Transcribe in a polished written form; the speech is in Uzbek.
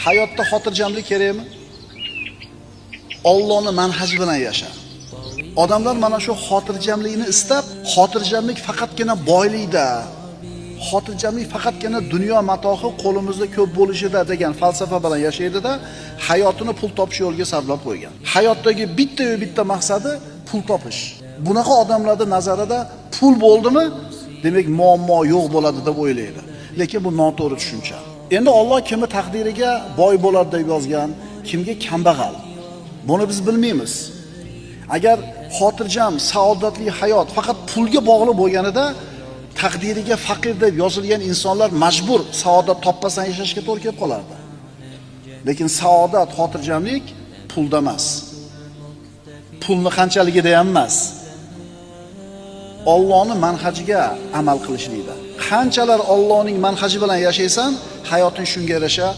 Hayotda xotirjamlik kerakmi? Allohning manhaji bilan yasha. Odamlar mana shu xotirjamlikni istab, xotirjamlik faqatgina boylikda, xotirjamlik faqatgina dunyo matohi qo'limizda ko'p bo'lishida degan falsafa bilan yashaydi-da, hayotini pul topish yo'liga sarflab qo'ygan. Hayotdagi bitta maqsadi pul topish. Bunaqa odamlarning nazarida pul bo'ldimi, demak muammo yo'q bo'ladi deb o'ylaydi. Lekin bu noto'g'ri tushuncha. Endi Alloh kimni taqdiriga boy bo'ladi deb yozgan, kimga kambag'al. Buni biz bilmaymiz. Agar xotirjam, saodatli hayot faqat pulga bog'liq bo'lganida, taqdiriga faqir deb yozilgan insonlar majbur saodat topmasdan yashashga to'g'ri kelib qolardi. Lekin saodat, xotirjamlik pulda emas. Pulni qanchaligida ham emas. Allohning manhajiga amal qilishlikda. Qanchalar Allohning manhaji bilan yashaysan, hayoting shunga yarasha